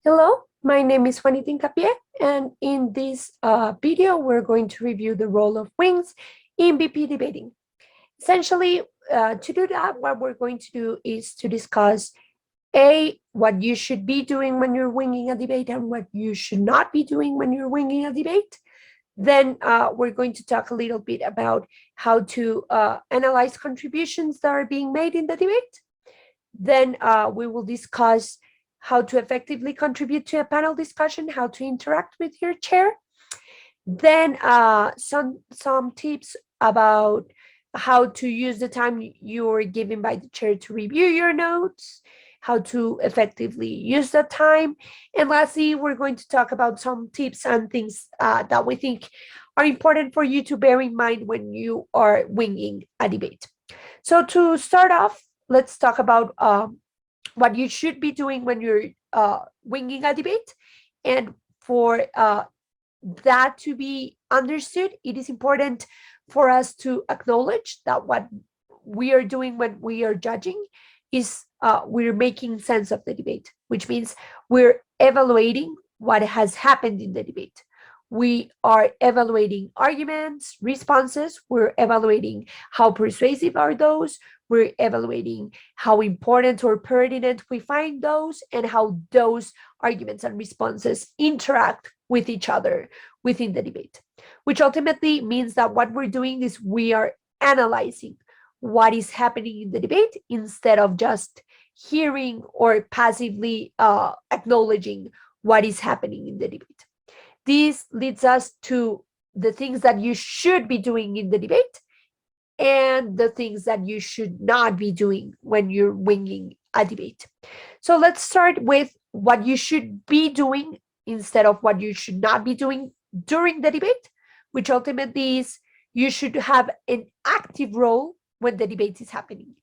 Hello, my name is Juanita Hincapié, and in this video, we're going to review the role of wings in BP debating. Essentially, to do that, what we're going to do is to discuss what you should be doing when you're winging a debate and what you should not be doing when you're winging a debate. Then we're going to talk a little bit about how to analyze contributions that are being made in the debate. Then we will discuss how to effectively contribute to a panel discussion, how to interact with your chair. Then some tips about how to use the time you're given by the chair to review your notes, how to effectively use the time. And lastly, we're going to talk about some tips and things that we think are important for you to bear in mind when you are winging a debate. So to start off, let's talk about what you should be doing when you're winging a debate. And for that to be understood, it is important for us to acknowledge that what we are doing when we are judging is we're making sense of the debate, which means we're evaluating what has happened in the debate. We are evaluating arguments, responses. We're evaluating how persuasive are those. We're evaluating how important or pertinent we find those and how those arguments and responses interact with each other within the debate, which ultimately means that what we're doing is we are analyzing what is happening in the debate instead of just hearing or passively acknowledging what is happening in the debate. This leads us to the things that you should be doing in the debate and the things that you should not be doing when you're winging a debate. So let's start with what you should be doing instead of what you should not be doing during the debate, which ultimately is you should have an active role when the debate is happening.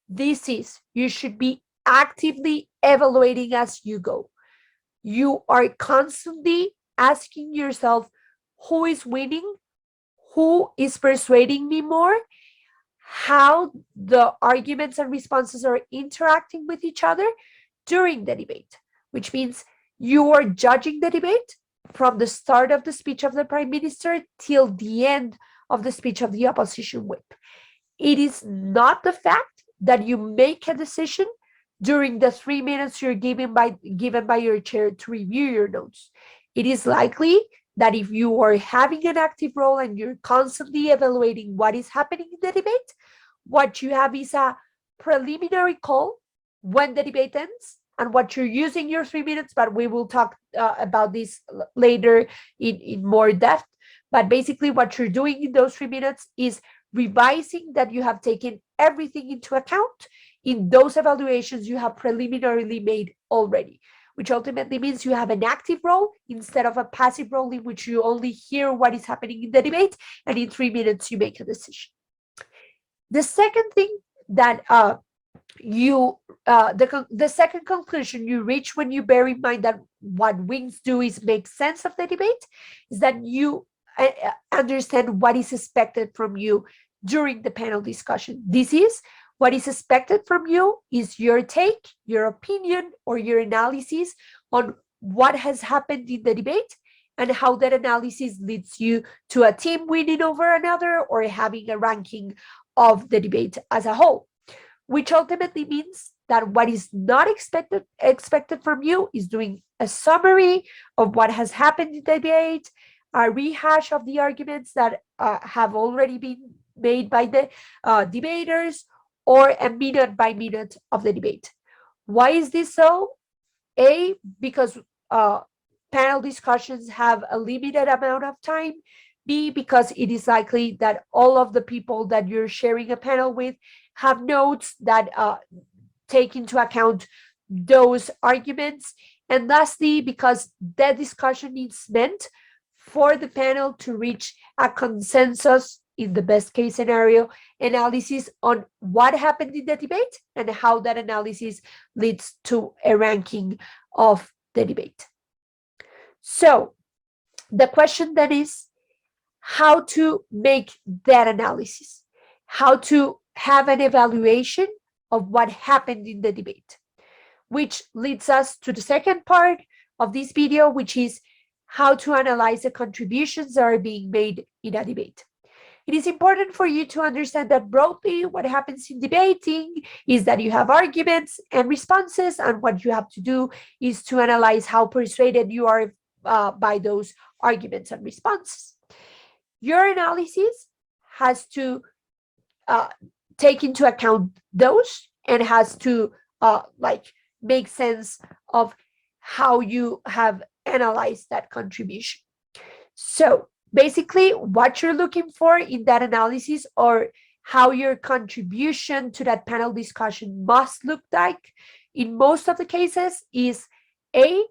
This is, you should be actively evaluating as you go. You are constantly asking yourself, who is winning? Who is persuading me more? How the arguments and responses are interacting with each other during the debate, which means you are judging the debate from the start of the speech of the Prime Minister till the end of the speech of the opposition whip. It is not the fact that you make a decision during the 3 minutes you're given by your chair to review your notes. It is likely that if you are having an active role and you're constantly evaluating what is happening in the debate, what you have is a preliminary call when the debate ends and what you're using your 3 minutes, but we will talk about this later in more depth. But basically what you're doing in those 3 minutes is revising that you have taken everything into account in those evaluations you have preliminarily made already, which ultimately means you have an active role instead of a passive role in which you only hear what is happening in the debate and in 3 minutes you make a decision. The second thing that the second conclusion you reach when you bear in mind that what wings do is make sense of the debate is that you understand what is expected from you during the panel discussion. This is what is expected from you is your take, your opinion, or your analysis on what has happened in the debate and how that analysis leads you to a team winning over another or having a ranking of the debate as a whole, which ultimately means that what is not expected from you is doing a summary of what has happened in the debate, a rehash of the arguments that have already been made by the debaters, or a minute by minute of the debate. Why is this so? A, because panel discussions have a limited amount of time. B, because it is likely that all of the people that you're sharing a panel with have notes that take into account those arguments. And lastly, because that discussion is meant for the panel to reach a consensus, in the best case scenario, analysis on what happened in the debate and how that analysis leads to a ranking of the debate. So the question then is how to make that analysis, how to have an evaluation of what happened in the debate, which leads us to the second part, of this video, which is how to analyze the contributions that are being made in a debate. It is important for you to understand that broadly what happens in debating is that you have arguments and responses, and what you have to do is to analyze how persuaded you are by those arguments and responses. Your analysis has to take into account those and has to make sense of how you have analyzed that contribution. So basically, what you're looking for in that analysis, or how your contribution to that panel discussion must look like in most of the cases, is A,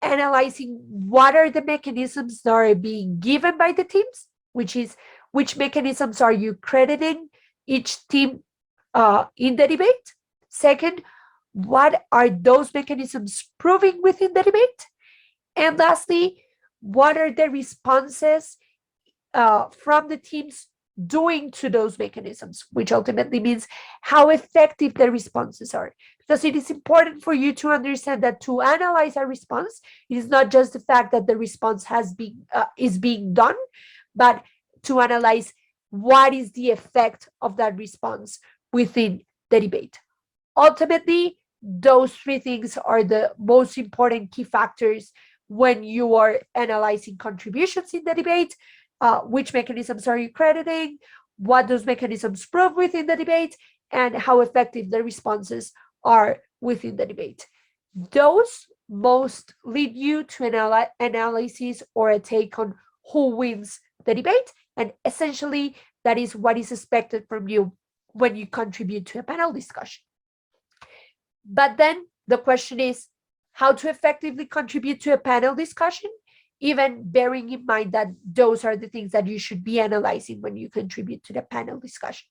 analyzing what are the mechanisms that are being given by the teams, which is which mechanisms are you crediting each team in the debate. Second, what are those mechanisms proving within the debate? And lastly, what are the responses from the teams doing to those mechanisms, which ultimately means how effective the responses are. Because it is important for you to understand that to analyze a response, it is not just the fact that the response is being done, but to analyze what is the effect of that response within the debate. Ultimately, those three things are the most important key factors when you are analyzing contributions in the debate. Which mechanisms are you crediting, what those mechanisms prove within the debate, and how effective the responses are within the debate. Those most lead you to an analysis or a take on who wins the debate, and essentially that is what is expected from you when you contribute to a panel discussion. But then the question is how to effectively contribute to a panel discussion, even bearing in mind that those are the things that you should be analyzing when you contribute to the panel discussion.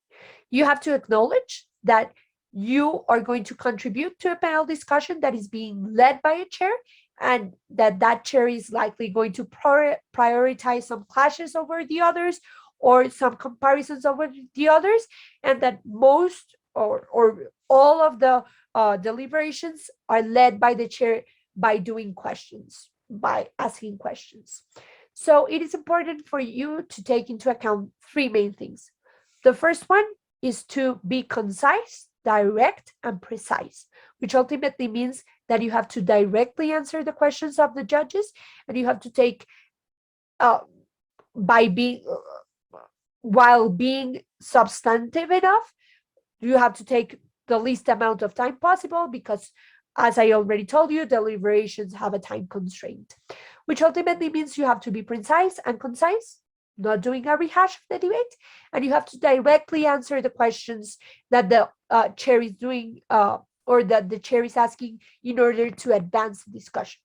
You have to acknowledge that you are going to contribute to a panel discussion that is being led by a chair, and that chair is likely going to prioritize some clashes over the others or some comparisons over the others, and that most or all of the deliberations are led by the chair by doing questions, by asking questions. So it is important for you to take into account three main things. The first one is to be concise, direct, and precise, which ultimately means that you have to directly answer the questions of the judges, and you have to take while being substantive enough, you have to take the least amount of time possible, because as I already told you, deliberations have a time constraint, which ultimately means you have to be precise and concise, not doing a rehash of the debate, and you have to directly answer the questions that the chair is doing or that the chair is asking in order to advance the discussion.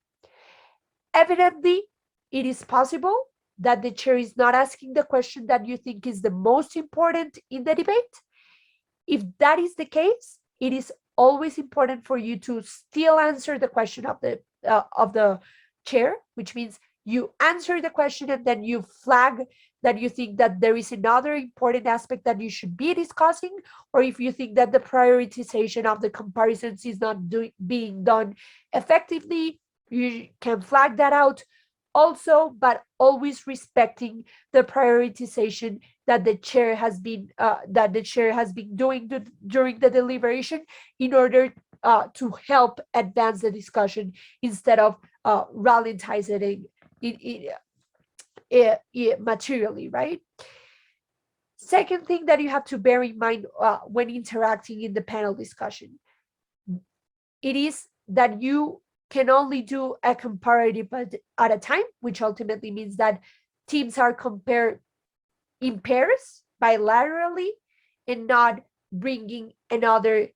Evidently, it is possible that the chair is not asking the question that you think is the most important in the debate. If that is the case, it is always important for you to still answer the question of the chair, which means you answer the question and then you flag that you think that there is another important aspect that you should be discussing, or if you think that the prioritization of the comparisons is not being done effectively, you can flag that out also, but always respecting the prioritization that the chair has been doing during the deliberation in order to help advance the discussion instead of rallying it materially, right? Second thing that you have to bear in mind when interacting in the panel discussion, it is that you can only do a comparative at a time, which ultimately means that teams are compared in pairs bilaterally and not bringing another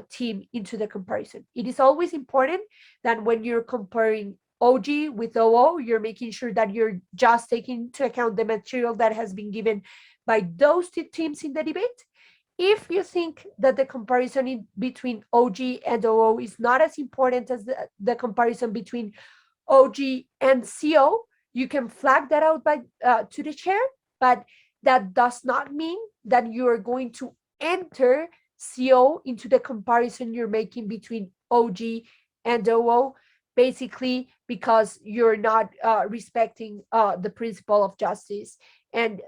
team into the comparison. It is always important that when you're comparing OG with OO, you're making sure that you're just taking into account the material that has been given by those two teams in the debate. If you think that the comparison between OG and OO is not as important as the comparison between OG and CO, you can flag that out to the chair, but that does not mean that you are going to enter CO into the comparison you're making between OG and OO, basically because you're not respecting the principle of justice, and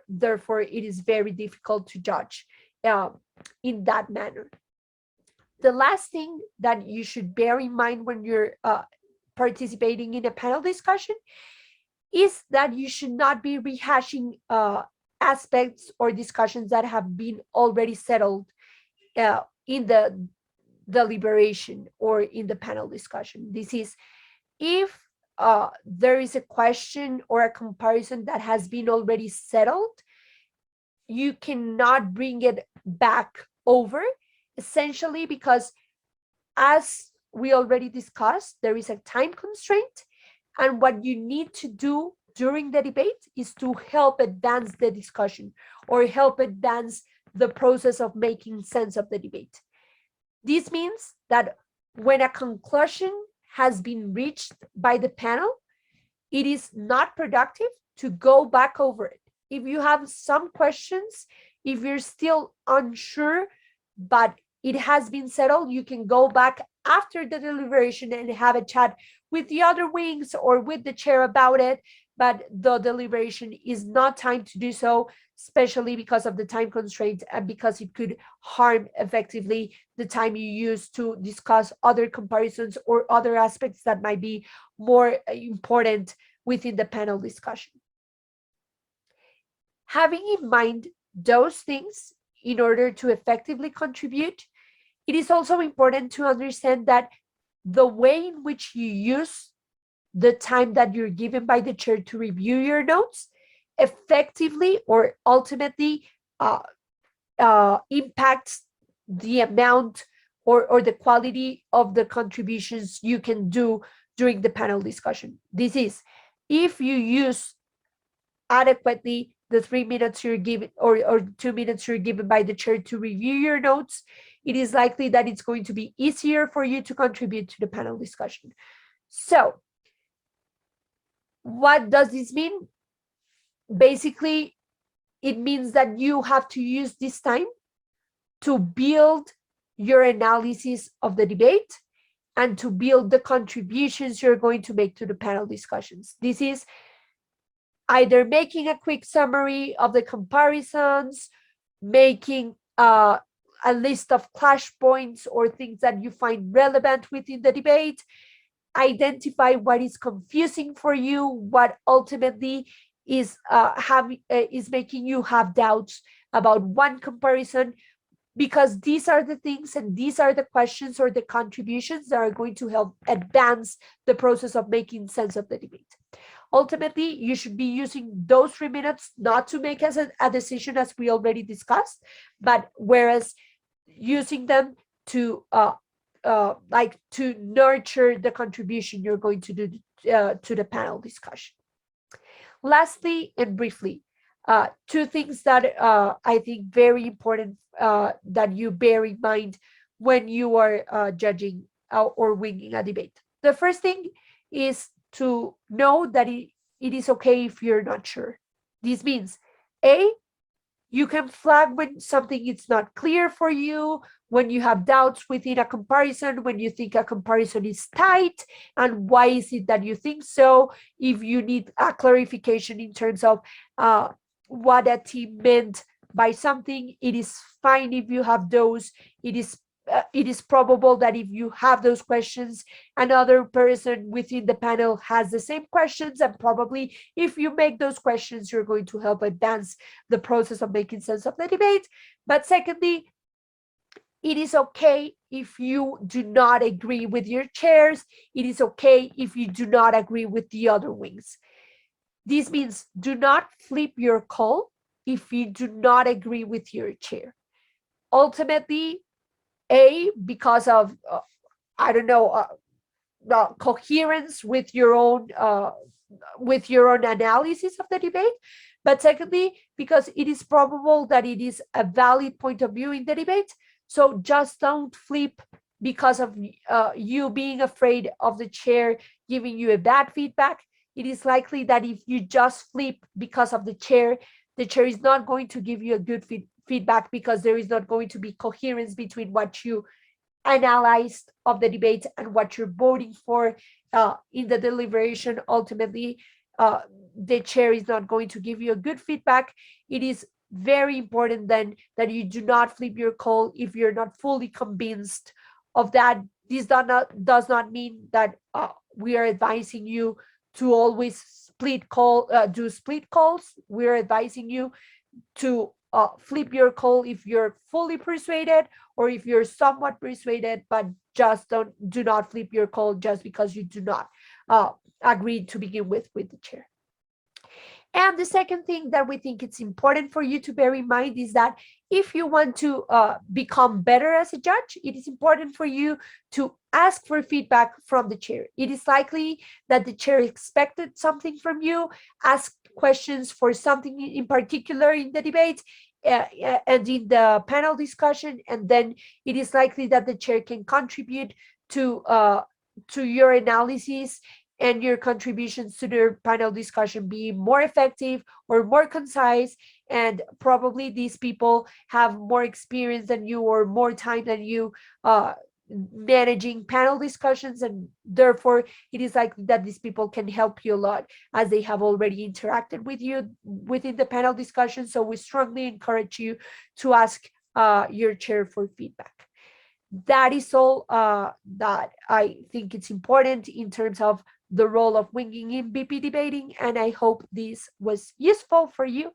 therefore it is very difficult to judge uh, in that manner. The last thing that you should bear in mind when you're participating in a panel discussion is that you should not be rehashing aspects or discussions that have been already settled in the deliberation or in the panel discussion. This is if there is a question or a comparison that has been already settled, you cannot bring it back over, essentially because, as we already discussed, there is a time constraint, and what you need to do during the debate is to help advance the discussion or help advance the process of making sense of the debate. This means that when a conclusion has been reached by the panel, it is not productive to go back over it. If you have some questions, if you're still unsure, but it has been settled, you can go back after the deliberation and have a chat with the other wings or with the chair about it. But the deliberation is not time to do so, especially because of the time constraint and because it could harm effectively the time you use to discuss other comparisons or other aspects that might be more important within the panel discussion. Having in mind those things in order to effectively contribute, it is also important to understand that the way in which you use the time that you're given by the chair to review your notes effectively or ultimately impacts the amount or the quality of the contributions you can do during the panel discussion. This is, if you use adequately the 3 minutes you're given or 2 minutes you're given by the chair to review your notes, it is likely that it's going to be easier for you to contribute to the panel discussion. So, what does this mean? Basically, it means that you have to use this time to build your analysis of the debate and to build the contributions you're going to make to the panel discussions. This is either making a quick summary of the comparisons, making a list of clash points or things that you find relevant within the debate, identify what is confusing for you, what ultimately is making you have doubts about one comparison, because these are the things and these are the questions or the contributions that are going to help advance the process of making sense of the debate. Ultimately, you should be using those 3 minutes not to make as a decision, as we already discussed, but whereas using them to to nurture the contribution you're going to do to the panel discussion. Lastly, and briefly, two things that I think very important that you bear in mind when you are judging or winging a debate. The first thing is to know that it is okay if you're not sure. This means, A, you can flag when something is not clear for you, when you have doubts within a comparison, when you think a comparison is tight, and why is it that you think so? If you need a clarification in terms of what a team meant by something, it is fine if you have those. It is probable that if you have those questions, another person within the panel has the same questions, and probably if you make those questions, you're going to help advance the process of making sense of the debate. But secondly, it is okay if you do not agree with your chairs. It is okay if you do not agree with the other wings. This means do not flip your call if you do not agree with your chair. Ultimately, because of the coherence with your own analysis of the debate, but secondly, because it is probable that it is a valid point of view in the debate. So just don't flip because of you being afraid of the chair giving you a bad feedback. It is likely that if you just flip because of the chair is not going to give you a good feedback, because there is not going to be coherence between what you analyzed of the debate and what you're voting for in the deliberation. Ultimately, the chair is not going to give you a good feedback. It is very important then that you do not flip your call if you're not fully convinced of that. This does not mean that we are advising you to always do split calls. We're advising you to flip your call if you're fully persuaded, or if you're somewhat persuaded, but just do not flip your call just because you do not uh, agree to begin with the chair. And the second thing that we think it's important for you to bear in mind is that if you want to become better as a judge, it is important for you to ask for feedback from the chair. It is likely that the chair expected something from you, ask questions for something in particular in the debate and in the panel discussion, and then it is likely that the chair can contribute to your analysis and your contributions to the panel discussion be more effective or more concise. And probably these people have more experience than you or more time than you managing panel discussions, and therefore it is likely that these people can help you a lot as they have already interacted with you within the panel discussion. So we strongly encourage you to ask your chair for feedback. That is all that I think it's important in terms of the role of winging in BP debating, and I hope this was useful for you.